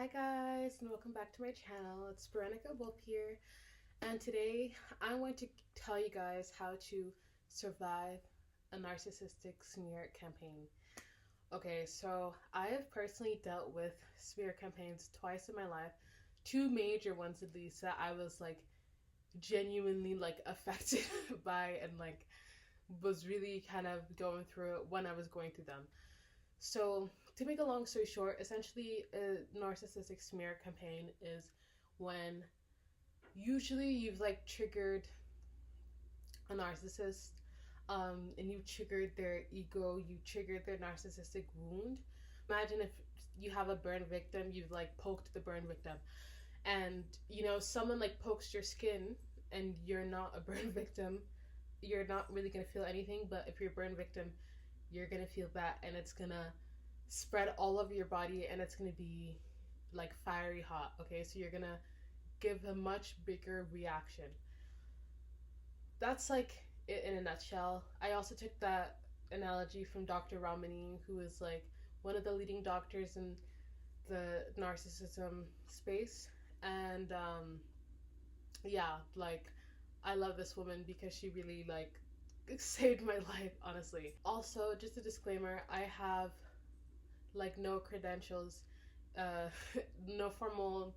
Hi guys, and welcome back to my channel. It's Veronica Wolf here, and today I want to tell you guys how to survive a narcissistic smear campaign. Okay, so I have personally dealt with smear campaigns twice in my life, two major ones at least that I was genuinely affected by and was really kind of going through it when I was going through them. So, to make a long story short, essentially a narcissistic smear campaign is when usually you've triggered a narcissist, and you triggered their ego, you triggered their narcissistic wound. Imagine if you have a burn victim, you've poked the burn victim, and someone pokes your skin and you're not a burn victim, you're not really gonna feel anything, but if you're a burn victim, you're gonna feel that and it's gonna spread all over your body and it's gonna be fiery hot. Okay, so you're gonna give a much bigger reaction. That's it in a nutshell. I also took that analogy from Dr. Ramani, who is one of the leading doctors in the narcissism space. And yeah, I love this woman because she really saved my life, honestly. Also, just a disclaimer, I have no credentials, uh, no formal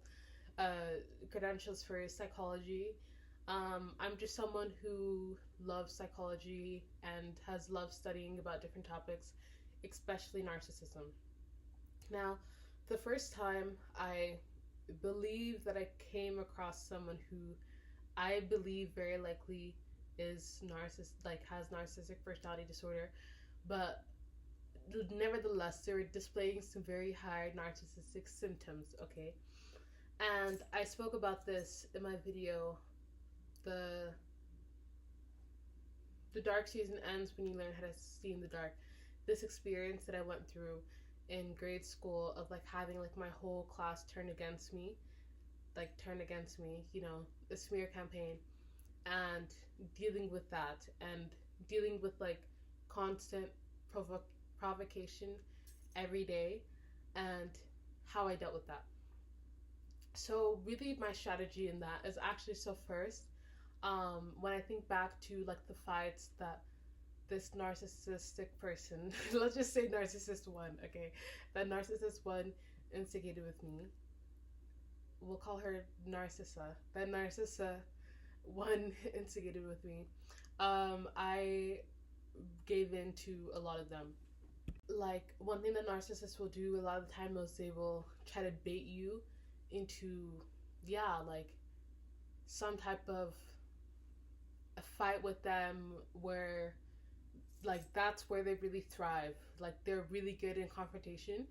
credentials for psychology. I'm just someone who loves psychology and has loved studying about different topics, especially narcissism. Now, the first time I believe that I came across someone who I believe very likely is has narcissistic personality disorder, but nevertheless they were displaying some very high narcissistic symptoms. Okay, and I spoke about this in my video, the the dark season ends when you learn how to see in the dark. This experience that I went through in grade school of having my whole class turn against me, the smear campaign, and dealing with that, and dealing with constant provocation every day, and how I dealt with that. So really my strategy in that is actually, so first, when I think back to the fights that this narcissistic person, let's just say narcissist one, okay, that narcissist one instigated with me, we'll call her Narcissa, that Narcissa one instigated with me, I gave in to a lot of them. One thing that narcissists will do a lot of the time is they will try to bait you into, yeah, some type of a fight with them where that's where they really thrive. They're really good in confrontation,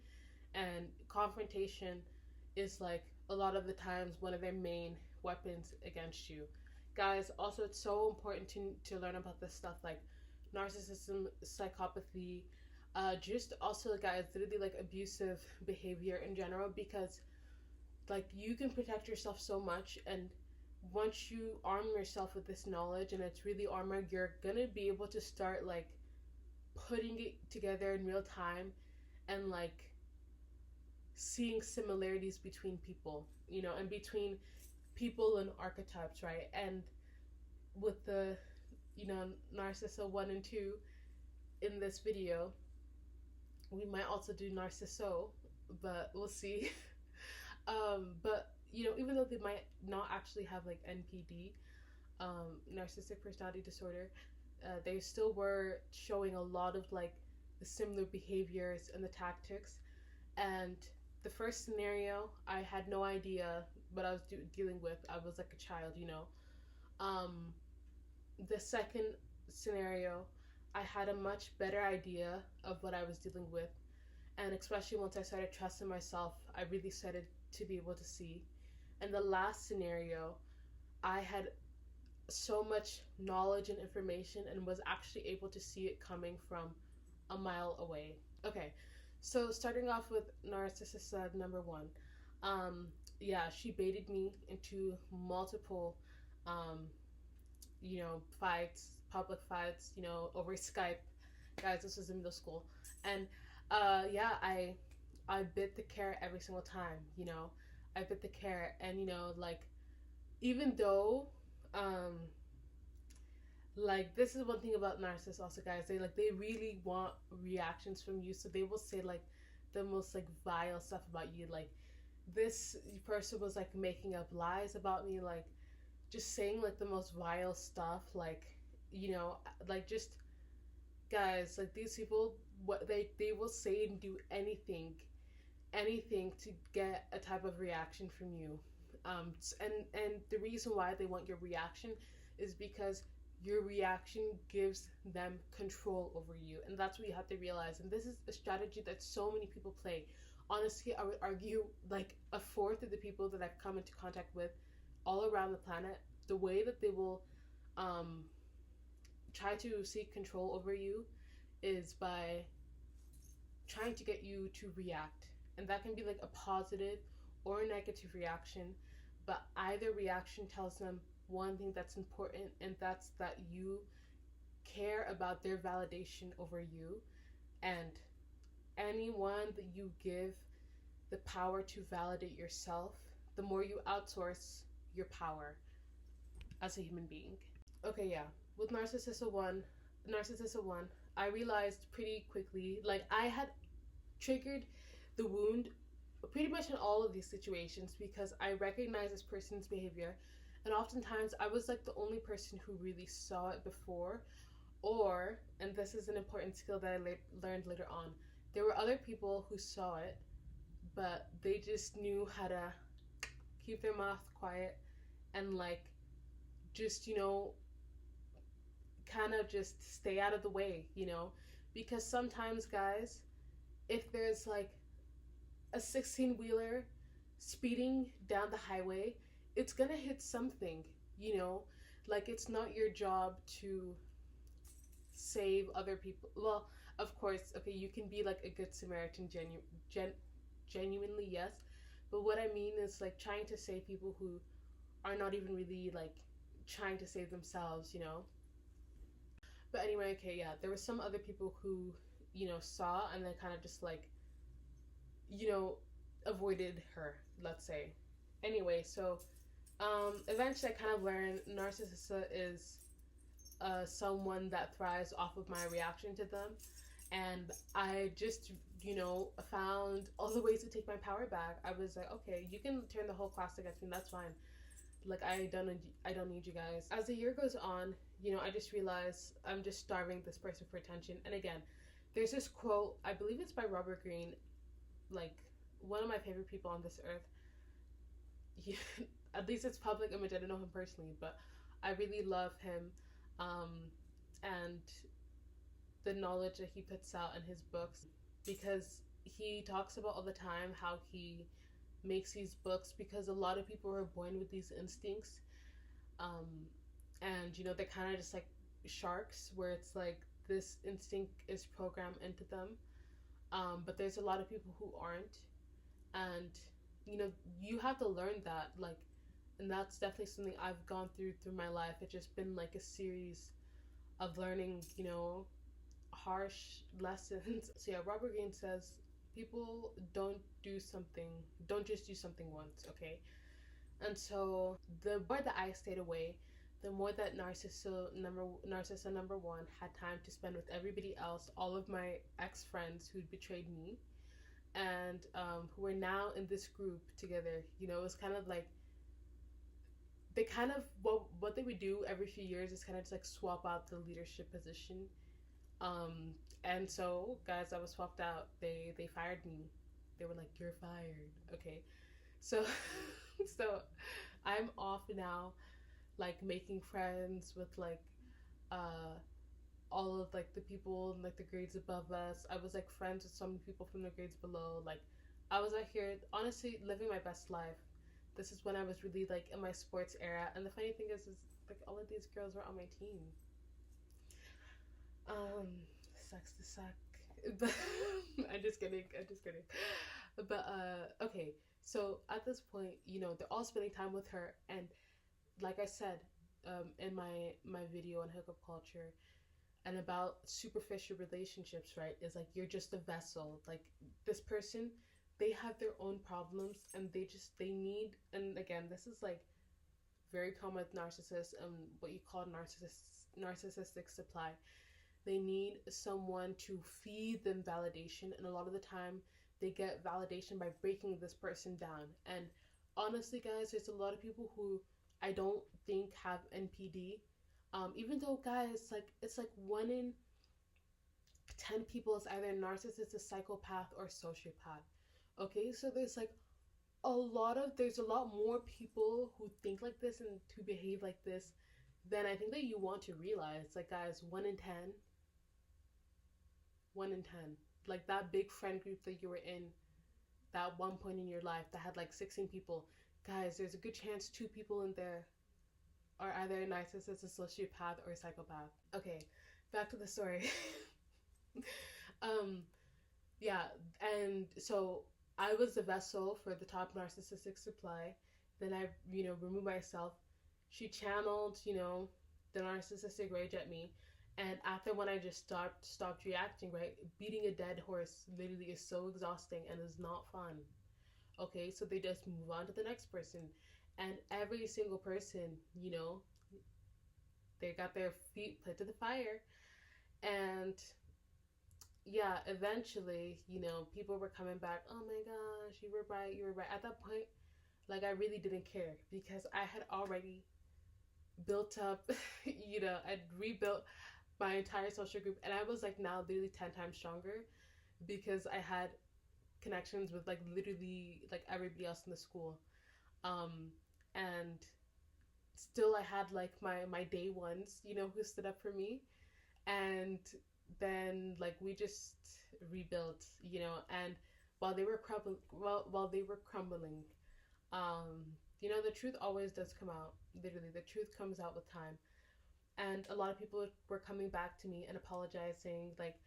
and confrontation is a lot of the times one of their main weapons against you. Guys, also it's so important to learn about this stuff, narcissism, psychopathy, just also, guys, literally abusive behavior in general, because you can protect yourself so much, and once you arm yourself with this knowledge and it's really armor, you're gonna be able to start putting it together in real time, and seeing similarities between people, and between people and archetypes, right? And with the Narcissa 1 and 2 in this video, we might also do Narcisso, but we'll see. But even though they might not actually have NPD, narcissistic personality disorder, they still were showing a lot of the similar behaviors and the tactics. And the first scenario, I had no idea what I was dealing with. I was like a child, The second scenario, I had a much better idea of what I was dealing with, and especially once I started trusting myself, I really started to be able to see. And the last scenario, I had so much knowledge and information and was actually able to see it coming from a mile away. Okay, so starting off with Narcissa number 1. Yeah, she baited me into multiple, fights, public fights, over Skype. Guys, this was in middle school. And yeah, I I bit the carrot every single time, you know. I bit the carrot, and you know, like, even though um like, this is one thing about narcissists also, guys, they really want reactions from you, so they will say like the most like vile stuff about you. Like, this person was like making up lies about me, like just saying like the most vile stuff, like, you know, like, just, guys, like, these people, what they will say and do anything to get a type of reaction from you. And the reason why they want your reaction is because your reaction gives them control over you, and that's what you have to realize. And this is a strategy that so many people play. Honestly, I would argue like a fourth of the people that I've come into contact with all around the planet, the way that they will um, try to seek control over you is by trying to get you to react. And that can be like a positive or a negative reaction, but either reaction tells them one thing that's important, and that's that you care about their validation over you. And anyone that you give the power to validate yourself, the more you outsource your power as a human being. Okay, yeah. With Narcissist 1, I realized pretty quickly, like, I had triggered the wound pretty much in all of these situations because I recognized this person's behavior, and oftentimes I was like the only person who really saw it before, or, and this is an important skill that I learned later on, there were other people who saw it, but they just knew how to keep their mouth quiet and, like, just, you know, kind of just stay out of the way, you know? Because sometimes, guys, if there's like a 16-wheeler speeding down the highway, it's gonna hit something, you know? Like, it's not your job to save other people. Well, of course, okay, you can be like a good Samaritan, genuinely, yes. But what I mean is, like, trying to save people who are not even really, like, trying to save themselves, you know? But anyway, okay, yeah, there were some other people who, you know, saw and then kind of just, like, you know, avoided her, let's say. Anyway, so eventually I kind of learned Narcissista is someone that thrives off of my reaction to them. And I just, you know, found all the ways to take my power back. I was like, okay, you can turn the whole class against me, that's fine. Like, I don't need you guys. As the year goes on, you know, I just realized I'm just starving this person for attention. And again, there's this quote, I believe it's by Robert Greene, like, one of my favorite people on this earth. He, at least it's public image, I don't know him personally, but I really love him, and the knowledge that he puts out in his books, because he talks about all the time how he makes these books because a lot of people are born with these instincts, um, and, you know, they're kind of just like sharks, where it's like this instinct is programmed into them, but there's a lot of people who aren't, and, you know, you have to learn that, like, and that's definitely something I've gone through my life. It's just been like a series of learning, you know, harsh lessons. So yeah, Robert Greene says people don't just do something once, okay? And so the more that I stayed away, the more that Narcissa number 1 had time to spend with everybody else, all of my ex-friends who betrayed me, and who were now in this group together. You know, it was kind of like they kind of, what they would do every few years is kind of just like swap out the leadership position. And so, guys, I was swapped out. They fired me. They were like, "You're fired." Okay, so so I'm off now, like, making friends with, like, uh all of, like, the people in, like, the grades above us. I was like friends with some people from the grades below. Like, I was out here honestly living my best life. This is when I was really, like, in my sports era, and the funny thing is like all of these girls were on my team. Um, Sucks to suck. But I'm just kidding. But okay. So at this point, you know, they're all spending time with her, and like I said, in my video on hookup culture and about superficial relationships, right? Is like, you're just a vessel. Like, this person they have their own problems, and they need, and again, this is like very common with narcissists and what you call narcissistic supply. They need someone to feed them validation, and a lot of the time they get validation by breaking this person down. And honestly, guys, there's a lot of people who I don't think have NPD. Even though, guys, like it's like 1 in 10 people is either a narcissist, a psychopath, or sociopath. Okay, so there's a lot more people who think like this and to behave like this than I think that you want to realize. Like, guys, 1 in 10, 1 in 10. Like that big friend group that you were in, that one point in your life that had like 16 people. Guys, there's a good chance 2 people in there are either a narcissist, a sociopath, or a psychopath. Okay, back to the story. um, yeah, and so I was the vessel for the top narcissistic supply. Then I, removed myself. She channeled, the narcissistic rage at me. And after when I just stopped reacting, right? Beating a dead horse literally is so exhausting and is not fun. Okay, so they just move on to the next person. And every single person, they got their feet put to the fire. And yeah, eventually, people were coming back. Oh my gosh, you were right, you were right. At that point, like, I really didn't care because I had already built up, I'd rebuilt my entire social group, and I was like now literally 10 times stronger because I had connections with like literally like everybody else in the school. And still I had like my day ones, who stood up for me. And then like we just rebuilt, and while they were crumbling, the truth always does come out. Literally, the truth comes out with time. And a lot of people were coming back to me and apologizing. Like,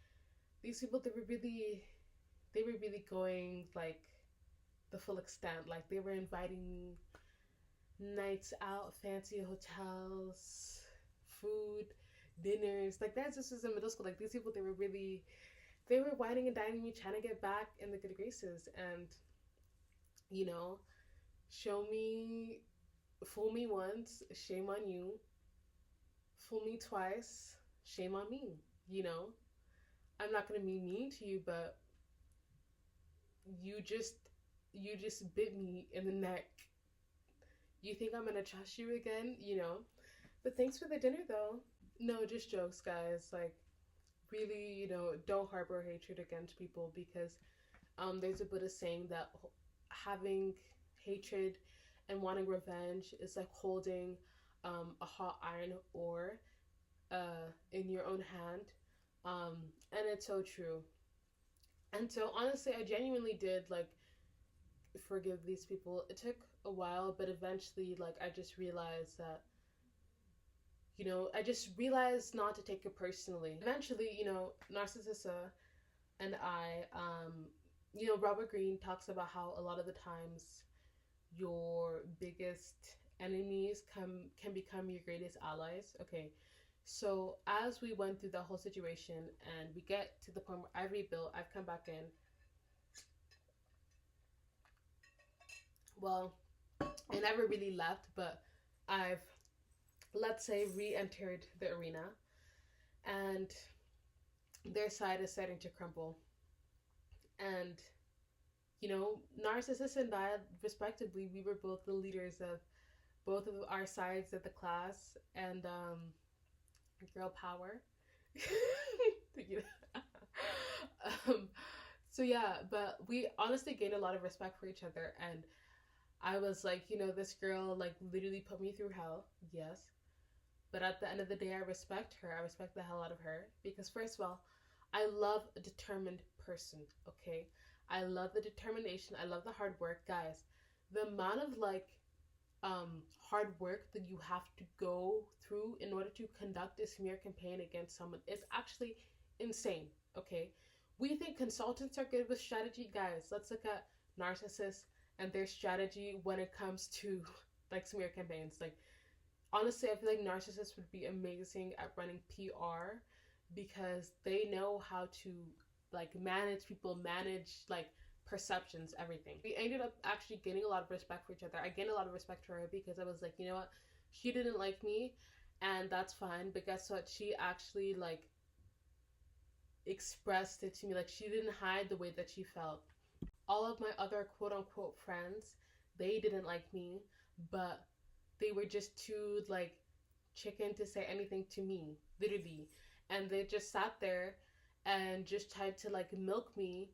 these people, they were really going like the full extent. Like, they were inviting nights out, fancy hotels, food, dinners. Like, that's just as in middle school. Like, these people, they were whining and dining me, trying to get back in the good graces. And, show me, fool me once, shame on you. Fool me twice, shame on me. I'm not gonna be mean to you, but you just bit me in the neck. You think I'm gonna trust you again? But thanks for the dinner, though. No, just jokes, guys. Like, really, don't harbor hatred against people, because there's a Buddhist saying that having hatred and wanting revenge is like holding a hot iron ore in your own hand. And it's so true. And so honestly, I genuinely did like forgive these people. It took a while, but eventually, like, I just realized that, I just realized not to take it personally. Eventually, Narcissa and I, Robert Greene talks about how a lot of the times your biggest enemies can become your greatest allies. Okay, so as we went through the whole situation and we get to the point where I rebuilt, I've come back in. Well, I never really left, but I've, let's say, re-entered the arena, and their side is starting to crumble. And Narcissus and I, respectively, we were both the leaders of both of our sides of the class, and girl power. So yeah, but we honestly gained a lot of respect for each other, and I was like, this girl like literally put me through hell, yes, but at the end of the day, I respect her. I respect the hell out of her, because first of all, I love a determined person. Okay, I love the determination. I love the hard work, guys. The amount of like hard work that you have to go through in order to conduct a smear campaign against someone is actually insane. Okay, we think consultants are good with strategy, guys. Let's look at narcissists and their strategy when it comes to like smear campaigns. Like, honestly, I feel like narcissists would be amazing at running PR, because they know how to like manage people, manage like perceptions, everything. We ended up actually gaining a lot of respect for each other. I gained a lot of respect for her because I was like, you know what, she didn't like me, and that's fine. But guess what? She actually like expressed it to me. Like, she didn't hide the way that she felt. All of my other quote unquote friends, they didn't like me, but they were just too like chicken to say anything to me, literally. And they just sat there and just tried to like milk me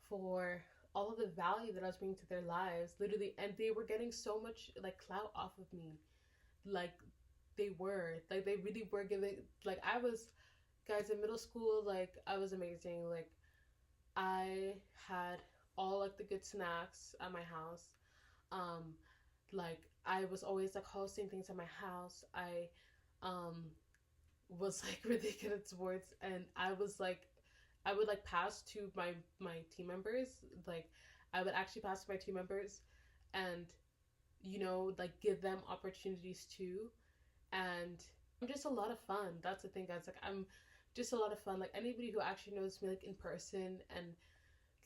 for all of the value that I was bringing to their lives, literally. And they were getting so much like clout off of me. Like, they really were giving, like, I was, guys, in middle school, like, I was amazing. Like, I had all like the good snacks at my house. Um, like, I was always like hosting things at my house. I um was like really good at sports, and I was like, I would like pass to my team members. Like, I would actually pass to my team members, and like give them opportunities too. And I'm just a lot of fun. That's the thing, guys. Like, I'm just a lot of fun. Like, anybody who actually knows me like in person and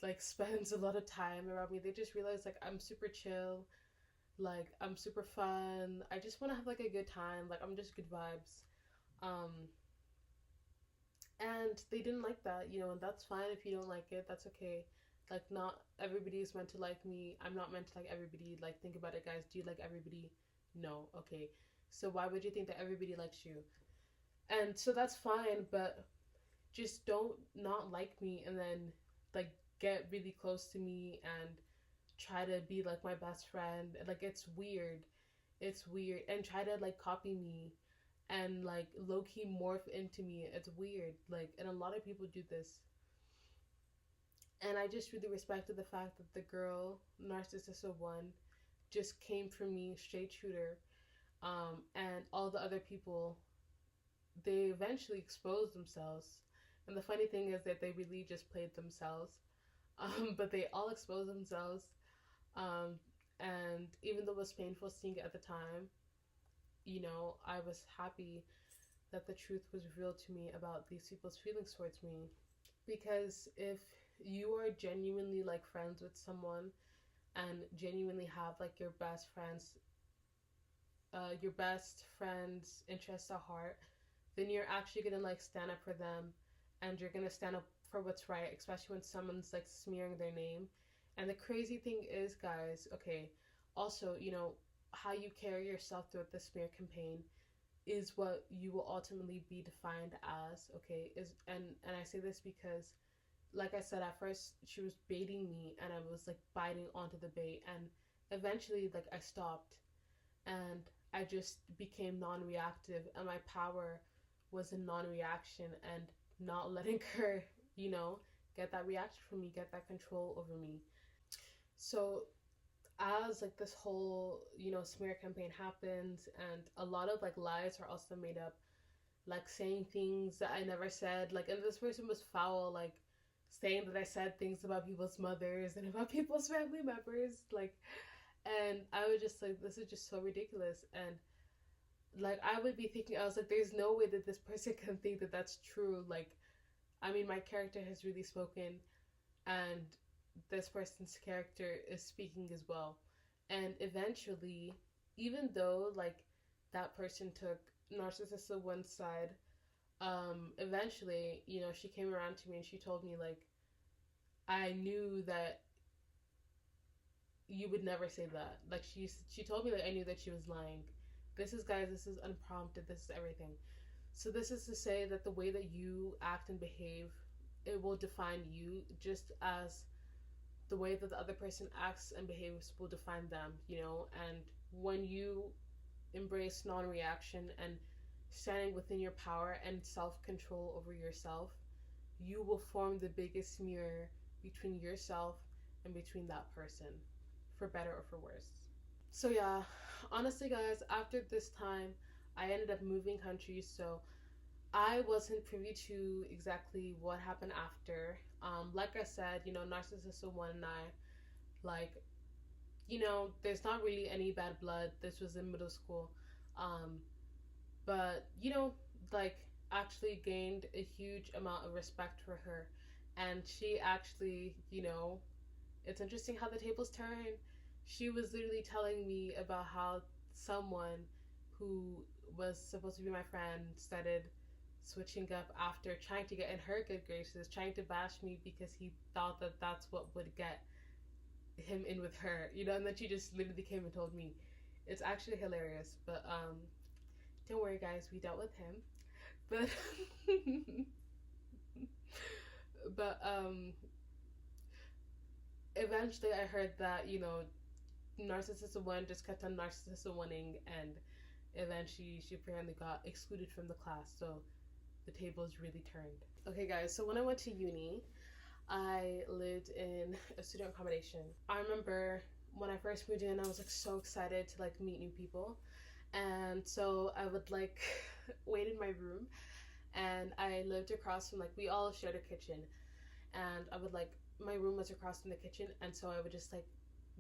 like spends a lot of time around me, they just realize like I'm super chill. Like, I'm super fun. I just want to have like a good time. Like, I'm just good vibes. Um, and they didn't like that, and that's fine. If you don't like it, that's okay. Like, not everybody is meant to like me. I'm not meant to like everybody. Like, think about it, guys. Do you like everybody? No. Okay. So why would you think that everybody likes you? And so that's fine, but just don't not like me and then like get really close to me and try to be like my best friend. Like, it's weird. It's weird. And try to like copy me and like low key morph into me. It's weird. Like, and a lot of people do this. And I just really respected the fact that the girl, Narcissist 1, just came for me straight shooter. And all the other people, they eventually exposed themselves. And the funny thing is that they really just played themselves. But they all exposed themselves. Um, and even though it was painful seeing it at the time, I was happy that the truth was revealed to me about these people's feelings towards me. Because if you are genuinely like friends with someone and genuinely have like your best friend's interests at heart, then you're actually gonna like stand up for them, and you're gonna stand up for what's right, especially when someone's like smearing their name. And the crazy thing is, guys, okay, also, how you carry yourself throughout the smear campaign is what you will ultimately be defined as, okay? And I say this because, like I said, at first she was baiting me and I was like biting onto the bait, and eventually like I stopped and I just became non-reactive, and my power was in non-reaction and not letting her, get that reaction from me, get that control over me. So as like this whole, smear campaign happens, and a lot of like lies are also made up, like saying things that I never said, like, and this person was foul, like saying that I said things about people's mothers and about people's family members, like, and I was just like, this is just so ridiculous. And like, I would be thinking, I was like, there's no way that this person can think that that's true. Like, I mean, my character has really spoken, and this person's character is speaking as well. And eventually, even though like that person took Narcissist on one side, eventually, she came around to me and she told me like, I knew that you would never say that. Like, she told me that I knew that she was lying. This is, guys, this is unprompted. This is everything. So this is to say that the way that you act and behave, it will define you, just as the way that the other person acts and behaves will define them, And when you embrace non-reaction and standing within your power and self-control over yourself, you will form the biggest mirror between yourself and between that person, for better or for worse. So yeah, honestly, guys, after this time, I ended up moving countries, so I wasn't privy to exactly what happened after. Like I said, Narcissist 1 and I, like, there's not really any bad blood. This was in middle school. Um, but, like, actually gained a huge amount of respect for her. And she actually, it's interesting how the tables turn. She was literally telling me about how someone who was supposed to be my friend started switching up after trying to get in her good graces, trying to bash me because he thought that that's what would get him in with her, you know, and then she just literally came and told me. It's actually hilarious, but don't worry guys, we dealt with him. But but eventually I heard that, you know, Narcissism 1 just kept on Narcissism 1ing, and eventually she apparently got excluded from the class, so the tables really turned. Okay guys, so when I went to uni, I lived in a student accommodation. I remember when I first moved in, I was like so excited to like meet new people. And so I would like wait in my room, and I lived across from, like, we all shared a kitchen, and I would like, my room was across from the kitchen, and so I would just like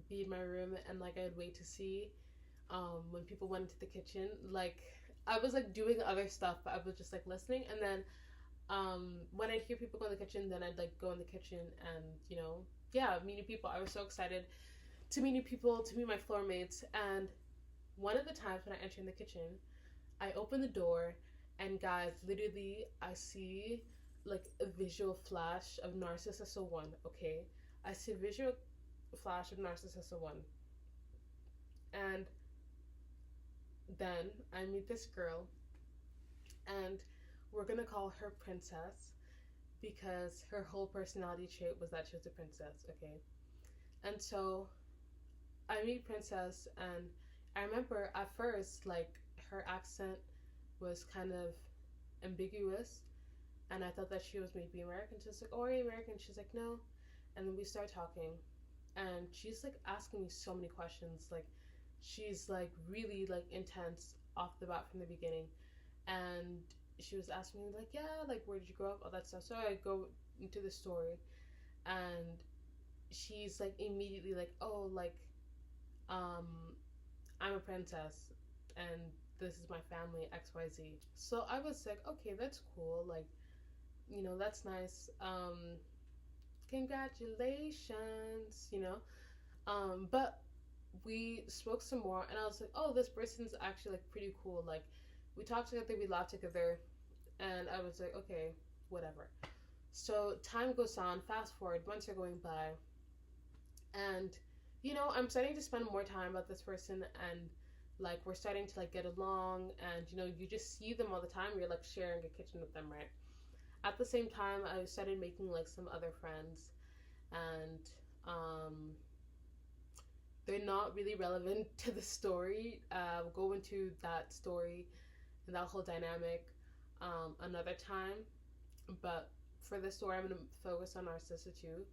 be in my room, and like I'd wait to see when people went into the kitchen. Like I was like doing other stuff, but I was just like listening, and then when I'd hear people go in the kitchen, then I'd like go in the kitchen and, you know, yeah, meet new people. I was so excited to meet new people, to meet my floor mates. And one of the times when I enter in the kitchen, I open the door, and guys, literally I see like a visual flash of Narcissist 1, okay? I see a visual flash of Narcissist 1. And then I meet this girl, and we're gonna call her Princess because her whole personality trait was that she was a princess, okay? And so I meet Princess, and I remember at first, like, her accent was kind of ambiguous, and I thought that she was maybe American. She's like, "Oh, are you American?" She's like, "No." And then we start talking, and she's like asking me so many questions. Like, she's like really like intense off the bat from the beginning, and she was asking me like, "Yeah, like, where did you grow up?" All that stuff. So I go into the story, and she's like immediately like, "Oh, like, um, I'm a princess, and this is my family, XYZ." So I was like, "Okay, that's cool. Like, you know, that's nice. Congratulations, you know." But we spoke some more, and I was like, "Oh, this person's actually like pretty cool. Like, we talked together, we laughed together," and I was like, "Okay, whatever." So time goes on. Fast forward, months are going by, and, you know, I'm starting to spend more time with this person, and like we're starting to like get along, and, you know, you just see them all the time. You're like sharing a kitchen with them, right? At the same time, I started making like some other friends, and they're not really relevant to the story. We'll go into that story and that whole dynamic another time. But for this story, I'm going to focus on Narcissa 2.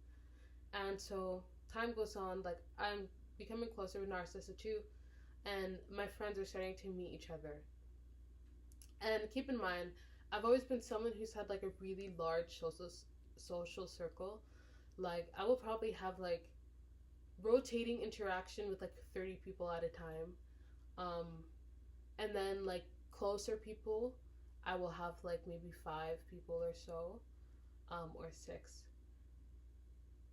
And so time goes on, like, I'm becoming closer with Narcissa 2, and my friends are starting to meet each other. And keep in mind, I've always been someone who's had like a really large social circle. Like, I will probably have like rotating interaction with like 30 people at a time. Um, and then like closer people, I will have like maybe 5 people or so, or 6.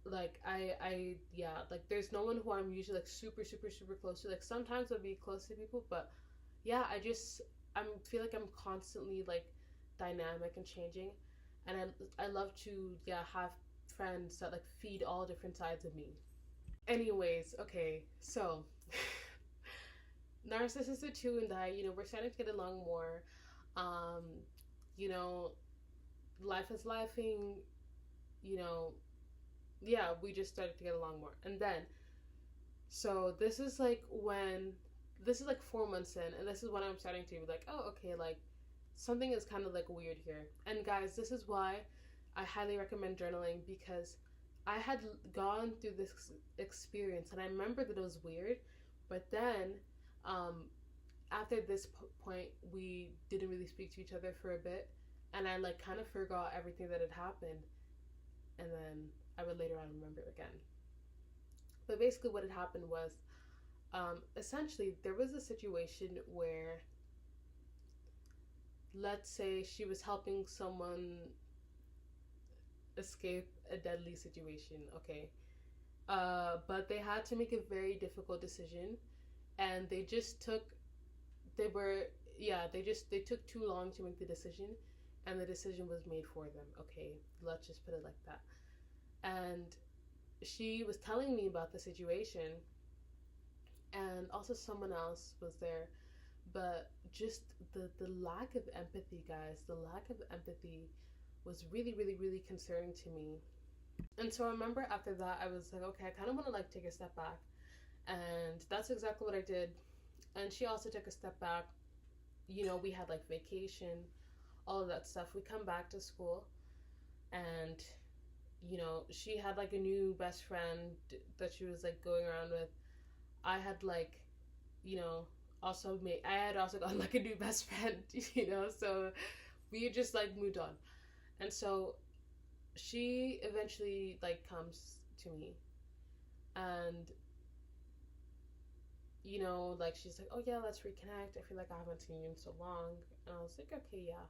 Like yeah, like there's no one who I'm usually like super super super close to. Like sometimes I'll be close to people, but yeah, I feel like I'm constantly like dynamic and changing, and I love to, yeah, have friends that like feed all different sides of me. Anyways, okay, so Narcissistic 2 and I, you know, we're starting to get along more. Um, you know, life is lifing, you know, yeah, we just started to get along more. And then, so this is like 4 months in, and this is when I'm starting to be like, oh, okay, like, something is kind of like weird here. And guys, this is why I highly recommend journaling, because I had gone through this experience, and I remember that it was weird, but then um, after this point, we didn't really speak to each other for a bit, and I like kind of forgot everything that had happened, and then I would later on remember it again. But basically, what had happened was, essentially, there was a situation where, let's say, she was helping someone escape a deadly situation, okay? But they had to make a very difficult decision, and they just took they were yeah they took too long to make the decision, and the decision was made for them. Okay, let's just put it like that. And she was telling me about the situation, and also someone else was there, but just the lack of empathy, guys, the lack of empathy was really, really, really concerning to me. And so I remember after that, I was like, okay, I kind of want to like take a step back, and that's exactly what I did. And she also took a step back. You know, we had like vacation, all of that stuff. We come back to school, and she had like a new best friend that she was like going around with. I had like, you know, I had also gotten like a new best friend, so we just like moved on. And so she eventually like comes to me, and like she's like, oh yeah, let's reconnect. I feel like I haven't seen you in so long. And I was like, okay, yeah.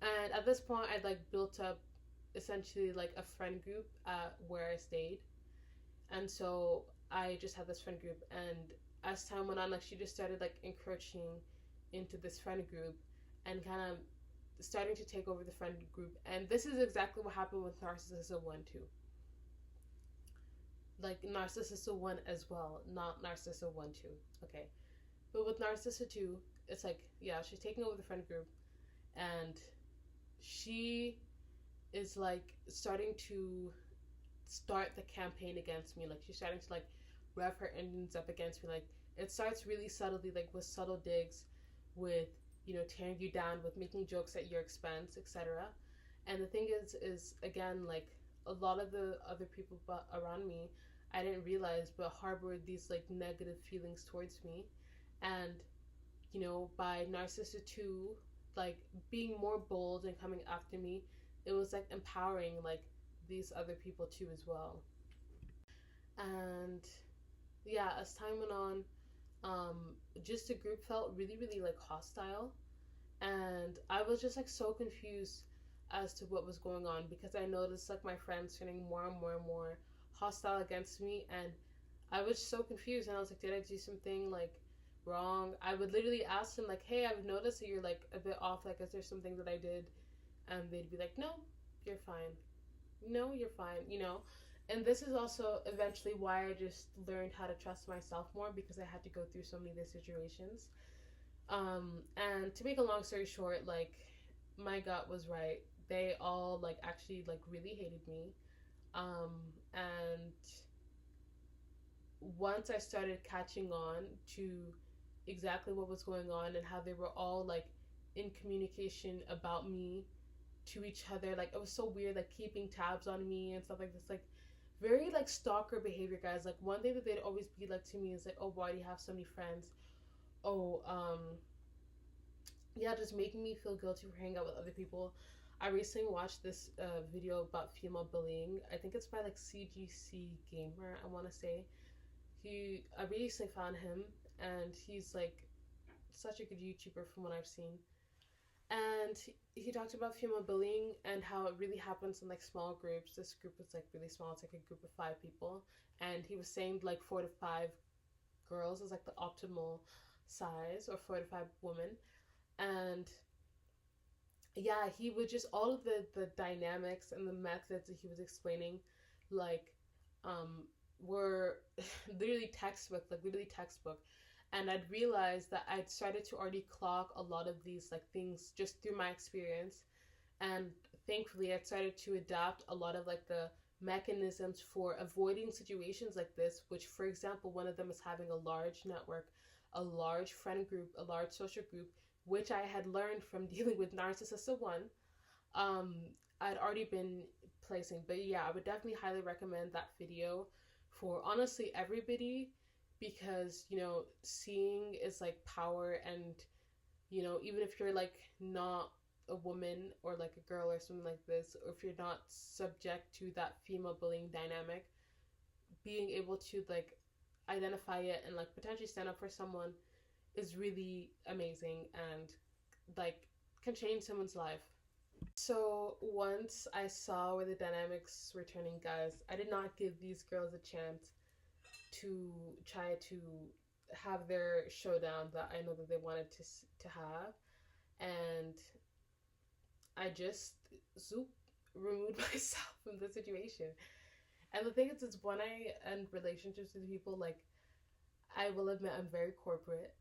And at this point, I'd like built up essentially like a friend group at where I stayed. And so I just had this friend group, and as time went on, like she just started like encroaching into this friend group and kind of starting to take over the friend group. And this is exactly what happened with Narcissism 1 too. Like Narcissism 1 as well, not Narcissism 1 2. Okay. But with Narcissism 2, it's like, yeah, she's taking over the friend group, and she is like starting to start the campaign against me. Like she's starting to like rev her engines up against me. Like it starts really subtly, like with subtle digs, with tearing you down, with making jokes at your expense, etc. And the thing is again, like a lot of the other people around me, I didn't realize, but harbored these like negative feelings towards me. And by Narcissa 2 like being more bold and coming after me, it was like empowering like these other people too as well. And yeah, as time went on, just the group felt really, really like hostile, and I was just like so confused as to what was going on, because I noticed like my friends turning more and more and more hostile against me, and I was so confused. And I was like, did I do something like wrong? I would literally ask them like, hey, I've noticed that you're like a bit off, like is there something that I did? And they'd be like, no, you're fine. No, you're fine, And this is also eventually why I just learned how to trust myself more, because I had to go through so many of these situations. And to make a long story short, like my gut was right. They all like actually like really hated me. And once I started catching on to exactly what was going on and how they were all like in communication about me to each other, like it was so weird, like keeping tabs on me and stuff like this, like very like stalker behavior, guys. Like one thing that they'd always be like to me is like, oh, why do you have so many friends? Oh, yeah, just making me feel guilty for hanging out with other people. I recently watched this video about female bullying. I think it's by like CGC Gamer, I want to say. I recently found him, and he's like such a good YouTuber from what I've seen. And he talked about female bullying and how it really happens in like small groups. This group is like really small. It's like a group of 5 people, and he was saying like 4 to 5 girls is like the optimal size, or 4 to 5 women. And yeah, he would just, all of the dynamics and the methods that he was explaining, like were literally textbook, like literally textbook. And I'd realized that I'd started to already clock a lot of these like things just through my experience. And thankfully I started to adapt a lot of like the mechanisms for avoiding situations like this, which, for example, one of them is having a large network, a large friend group, a large social group, which I had learned from dealing with Narcissism 1. um I'd already been placing. But yeah, I would definitely highly recommend that video for honestly everybody, because seeing is like power. And even if you're like not a woman or like a girl or something like this, or if you're not subject to that female bullying dynamic, being able to like identify it and like potentially stand up for someone is really amazing, and like can change someone's life. So once I saw where the dynamics were turning, guys, I did not give these girls a chance to try to have their showdown that I know that they wanted to have, and I just zoop removed myself from the situation. And the thing is when I end relationships with people, like, I will admit I'm very corporate.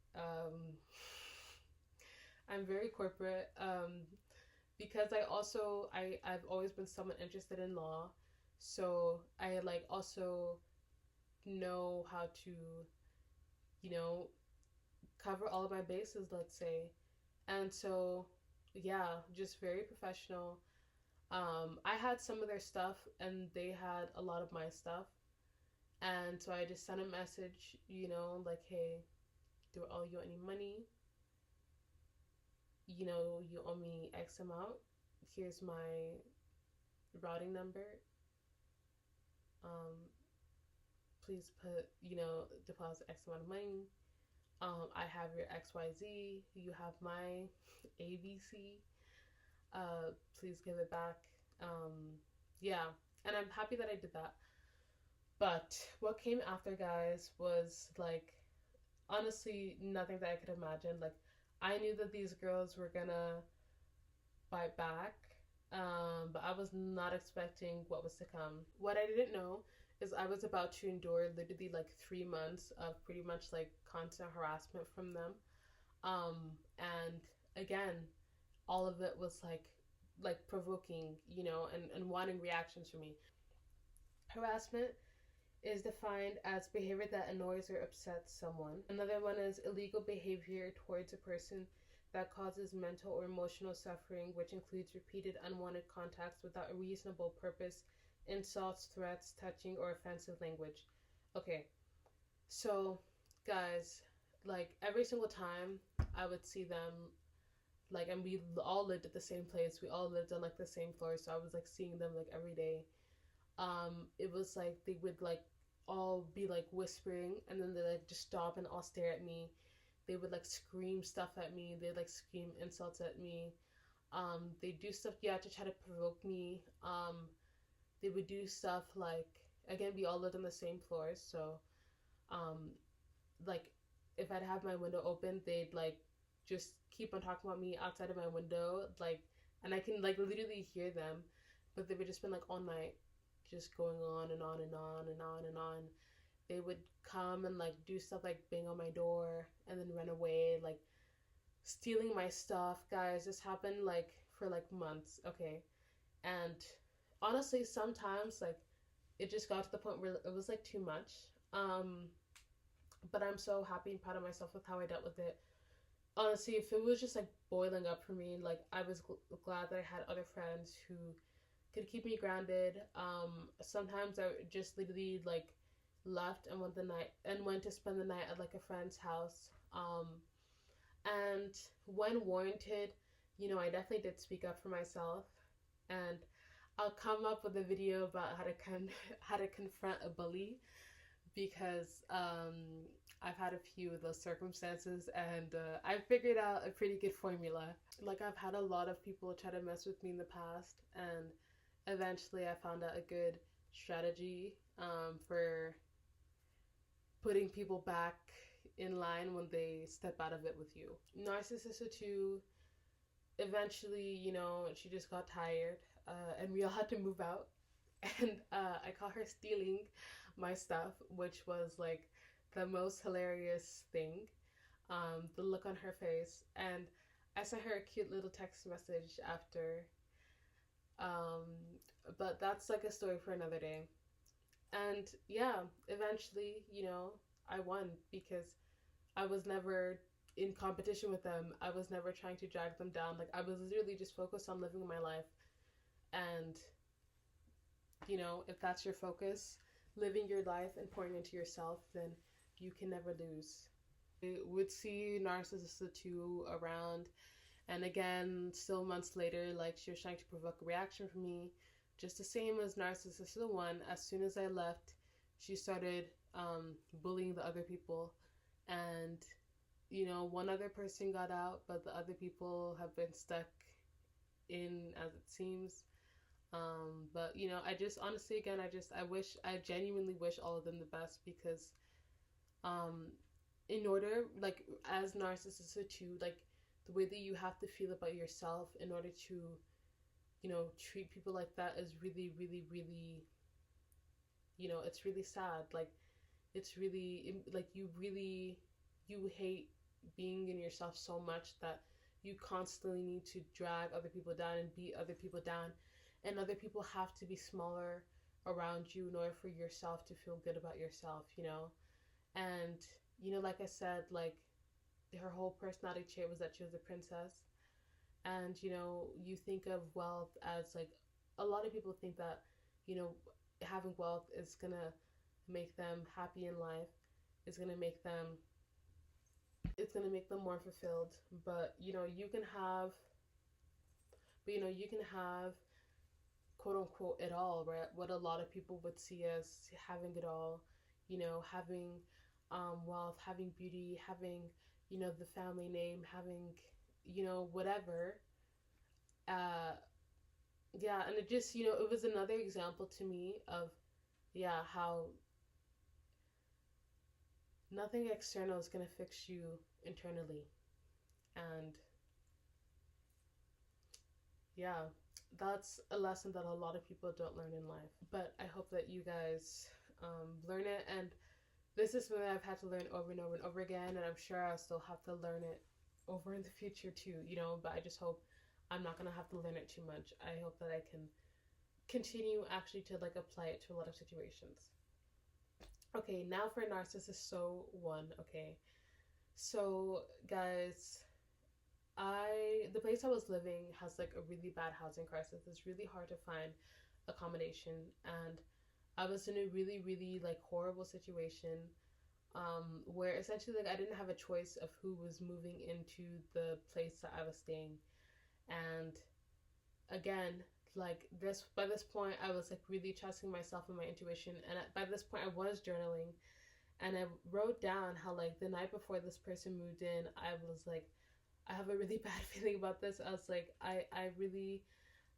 I'm very corporate. Because I've always been someone interested in law, so I like also know how to, you know, cover all of my bases, let's say. And so, yeah, just very professional. I had some of their stuff and they had a lot of my stuff. And so I just sent a message, like, hey, do I owe you any money? You owe me X amount. Here's my routing number. Um, Please put, deposit X amount of money. I have your XYZ. You have my ABC. Please give it back. Yeah, and I'm happy that I did that. But what came after, guys, was like honestly nothing that I could imagine. Like, I knew that these girls were gonna bite back, but I was not expecting what was to come. What I didn't know is I was about to endure literally like 3 months of pretty much like constant harassment from them. And again, all of it was like provoking, and wanting reactions from me. Harassment is defined as behavior that annoys or upsets someone. Another one is illegal behavior towards a person that causes mental or emotional suffering, which includes repeated unwanted contacts without a reasonable purpose, insults, threats, touching, or offensive language. Okay, so guys, like every single time I would see them, like, and we all lived at the same place, we all lived on like the same floor, so I was like seeing them like every day. It was like they would like all be like whispering, and then they like just stop and all stare at me. They would like scream stuff at me. They'd like scream insults at me. They do stuff, yeah, to try to provoke me. They would do stuff like, again, we all lived on the same floors, so um like if I'd have my window open, they'd like just keep on talking about me outside of my window, like, and I can like literally hear them, but they would just spend like all night just going on and on and on and on and on. They would come and like do stuff like bang on my door and then run away, like stealing my stuff. Guys, this happened like for like months, okay? And honestly, sometimes like it just got to the point where it was like too much. Um, but I'm so happy and proud of myself with how I dealt with it. Honestly, if it was just like boiling up for me, like I was glad that I had other friends who could keep me grounded. Sometimes I just literally like left and went to spend the night at like a friend's house. And when warranted, I definitely did speak up for myself, and I'll come up with a video about how to confront a bully, because I've had a few of those circumstances, and I figured out a pretty good formula. Like, I've had a lot of people try to mess with me in the past, and eventually I found out a good strategy for putting people back in line when they step out of it with you. Narcissist 2, eventually, she just got tired, and we all had to move out. And I caught her stealing my stuff, which was like the most hilarious thing. The look on her face, and I sent her a cute little text message after. Um, but that's like a story for another day. And yeah, eventually, I won, because I was never in competition with them. I was never trying to drag them down. Like, I was literally just focused on living my life. And, if that's your focus, living your life and pouring into yourself, then you can never lose. I would see Narcissist 2 around, and again, still months later, like, she was trying to provoke a reaction from me. Just the same as Narcissist 1, as soon as I left, she started bullying the other people. And one other person got out, but the other people have been stuck in as it seems. But you know, I just honestly, again, I genuinely wish all of them the best, because um, in order, like, as narcissists too, like, the way that you have to feel about yourself in order to, you know, treat people like that is really, really, really, you know, it's really sad. Like, it's really, like, you hate being in yourself so much that you constantly need to drag other people down and beat other people down, and other people have to be smaller around you in order for yourself to feel good about yourself, you know. And you know, like I said, like, her whole personality trait was that she was a princess. And you know, you think of wealth as, like, a lot of people think that, you know, having wealth is gonna make them happy in life, is gonna make them, it's gonna make them more fulfilled. But you know, you can have, quote unquote, it all, right? What a lot of people would see as having it all, you know, having wealth, having beauty, having, you know, the family name, having, you know, whatever. Uh, yeah, and it just, you know, it was another example to me of, yeah, how nothing external is going to fix you internally. And yeah, that's a lesson that a lot of people don't learn in life. But I hope that you guys learn it. And this is something I've had to learn over and over and over again. And I'm sure I'll still have to learn it over in the future too, you know. But I just hope I'm not going to have to learn it too much. I hope that I can continue actually to, like, apply it to a lot of situations. Okay, now for narcissist so one. Okay, so guys, the place I was living has, like, a really bad housing crisis. It's really hard to find accommodation, and I was in a really, really, like, horrible situation, where essentially, like, I didn't have a choice of who was moving into the place that I was staying. And again, like, this, by this point, I was, like, really trusting myself and my intuition, and by this point I was journaling, and I wrote down how, like, the night before this person moved in, I was like, I have a really bad feeling about this. I was like, I really,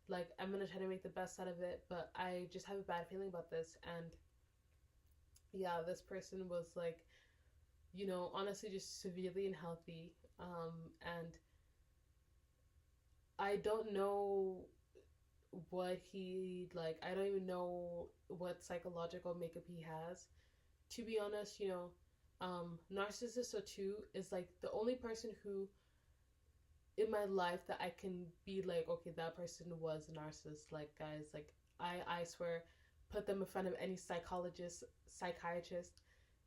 like, I'm gonna try to make the best out of it, but I just have a bad feeling about this. And yeah, this person was, like, you know, honestly just severely unhealthy. And I don't know what he, like, I don't even know what psychological makeup he has, to be honest. You know, narcissist or two is, like, the only person who in my life that I can be like, okay, that person was a narcissist. Like, guys, like, I swear, put them in front of any psychiatrist,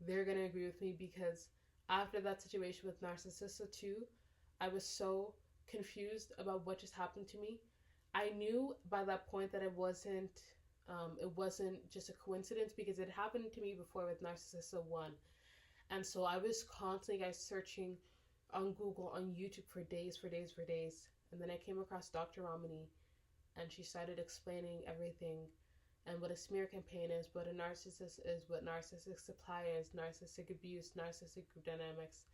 they're gonna agree with me, because after that situation with Narcissista 2, I was so confused about what just happened to me. I knew by that point that it wasn't just a coincidence, because it happened to me before with Narcissista 1. And so I was constantly, guys, searching on Google, on YouTube for days, for days, for days. And then I came across Dr. Romani, and she started explaining everything, and what a smear campaign is, what a narcissist is, what narcissistic supply is, narcissistic abuse, narcissistic group dynamics.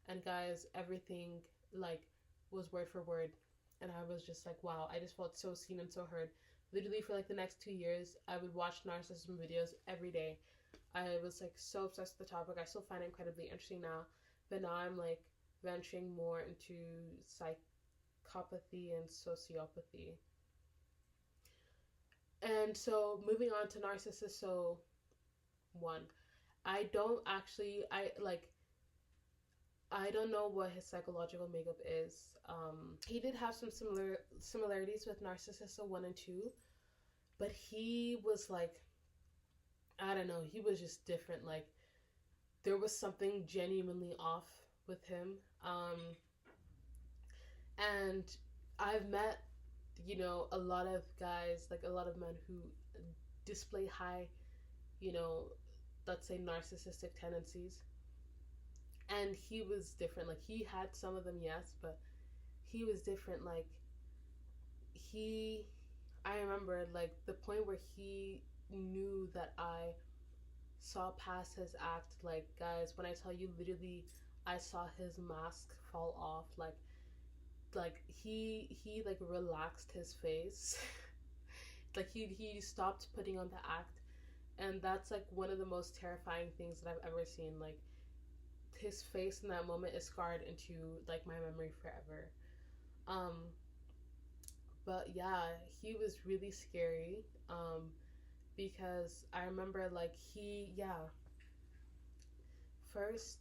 And guys, everything, like, was word for word. And I was just like, wow, I just felt so seen and so heard. Literally for, like, the next 2 years, I would watch narcissism videos every day. I was, like, so obsessed with the topic. I still find it incredibly interesting now. But now I'm, like, venturing more into psychopathy and sociopathy. And so moving on to Narcissisto 1. I don't actually, I don't know what his psychological makeup is. He did have some similarities with Narcissisto 1 and 2, but he was, like, I don't know, he was just different. Like, there was something genuinely off with him. And I've met, you know, a lot of guys, like, a lot of men who display high, you know, let's say narcissistic tendencies. And he was different. Like, he had some of them, yes, but he was different. Like, I remember, like, the point where he knew that I saw past his act. Like, guys, when I tell you, literally, I saw his mask fall off. Like, like he like relaxed his face. Like he stopped putting on the act, and that's like one of the most terrifying things that I've ever seen. Like his face in that moment is scarred into like my memory forever. Um, but yeah, he was really scary. Because I remember like first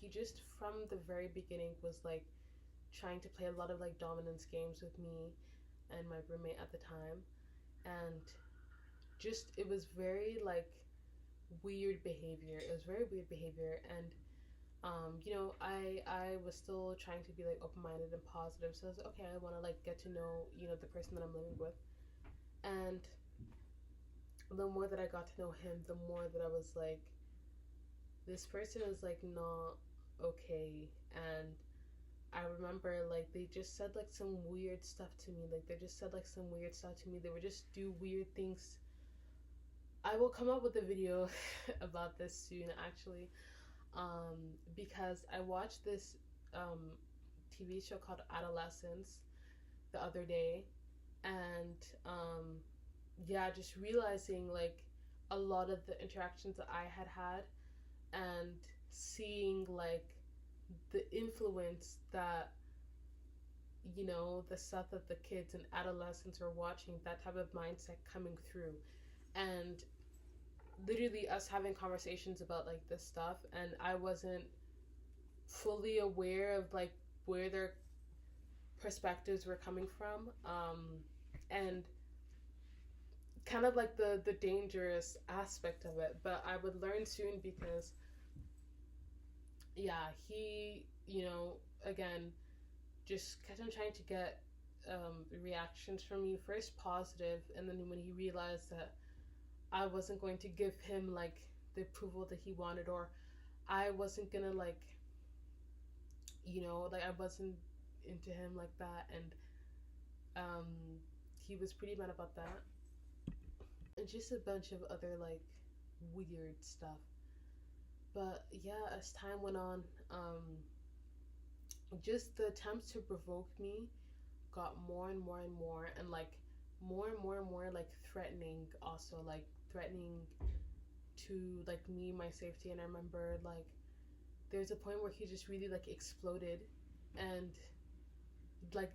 he just from the very beginning was like trying to play a lot of like dominance games with me and my roommate at the time, and just it was very like weird behavior. It was very weird behavior, and I was still trying to be like open minded and positive. So I was like, okay, I want to like get to know the person that I'm living with, and the more that I got to know him, the more that I was like, this person is like not okay. And I remember like they just said like some weird stuff to me. Like they just said like some weird stuff to me. They would just do weird things. I will come up with a video about this soon, actually, because I watched this um, TV show called Adolescence the other day, and just realizing like a lot of the interactions that I had, and seeing like the influence that the stuff that the kids and adolescents are watching, that type of mindset coming through, and literally us having conversations about like this stuff, and I wasn't fully aware of like where their perspectives were coming from, and kind of like the dangerous aspect of it. But I would learn soon, because he again just kept on trying to get reactions from me, first positive, and then when he realized that I wasn't going to give him like the approval that he wanted, or I wasn't gonna like like I wasn't into him like that, and um he was pretty mad about that, and just a bunch of other like weird stuff. But yeah, as time went on, just the attempts to provoke me got more and more and more, and like more and more and more like threatening, also like threatening to like me, my safety. And I remember like there's a point where he just really like exploded, and like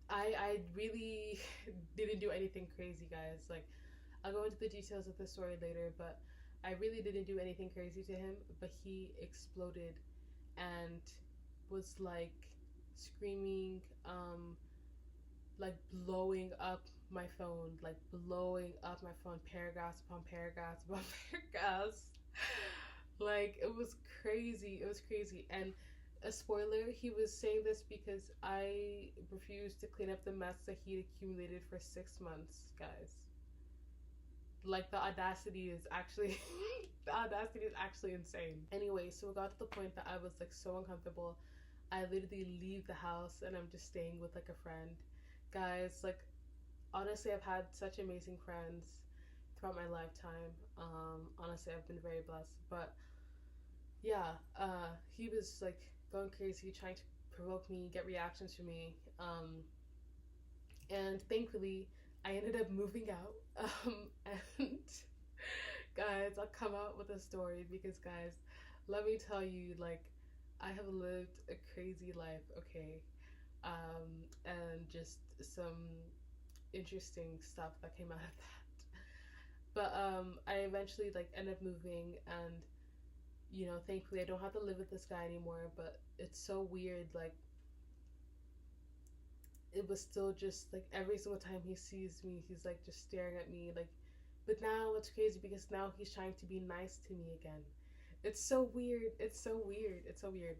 I really didn't do anything crazy, guys. Like I'll go into the details of the story later, but I really didn't do anything crazy to him, but he exploded and was like screaming, like blowing up my phone, like blowing up my phone, paragraphs upon paragraphs upon paragraphs. Like it was crazy. It was crazy. And a spoiler, he was saying this because I refused to clean up the mess that he'd accumulated for 6 months, guys. Like the audacity is actually the audacity is actually insane. Anyway, so it got to the point that I was like so uncomfortable. I literally leave the house and I'm just staying with like a friend. Guys, like honestly, I've had such amazing friends throughout my lifetime. Honestly, I've been very blessed. But yeah, he was like going crazy, trying to provoke me, get reactions from me. And thankfully, I ended up moving out. And guys, I'll come out with a story, because guys, let me tell you, like, I have lived a crazy life, okay? And just some interesting stuff that came out of that. But I eventually like ended up moving, and thankfully I don't have to live with this guy anymore. But it's so weird, like it was still just like every single time he sees me, he's like just staring at me, like. But now it's crazy, because now he's trying to be nice to me again. It's so weird. It's so weird. It's so weird.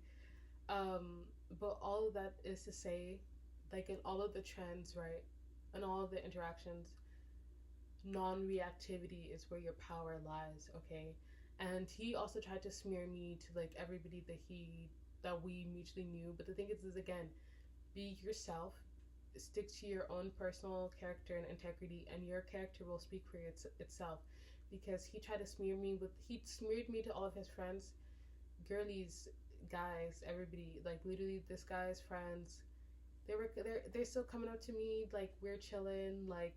But all of that is to say, like in all of the trends, right, and all of the interactions, non-reactivity is where your power lies, okay? And he also tried to smear me to like everybody that we mutually knew. But the thing is again, be yourself, stick to your own personal character and integrity, and your character will speak for itself. Because he tried to he smeared me to all of his friends, girlies, guys, everybody, like literally this guy's friends, they're still coming up to me like we're chilling, like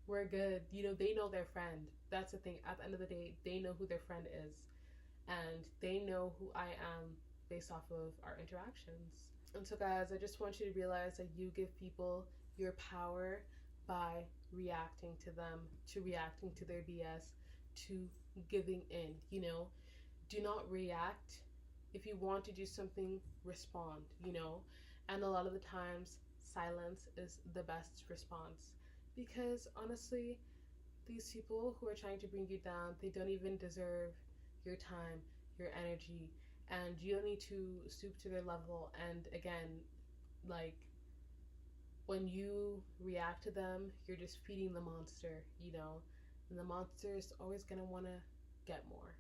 we're good. You know, they know their friend. That's the thing. At the end of the day, they know who their friend is, and they know who I am based off of our interactions. And so, guys, I just want you to realize that you give people your power by reacting to them, to reacting to their BS, to giving in. You know, do not react. If you want to do something, respond, you know. And a lot of the times, silence is the best response. Because honestly, these people who are trying to bring you down, they don't even deserve your time, your energy, and you don't need to stoop to their level. And again, like when you react to them, you're just feeding the monster, you know, and the monster is always gonna want to get more.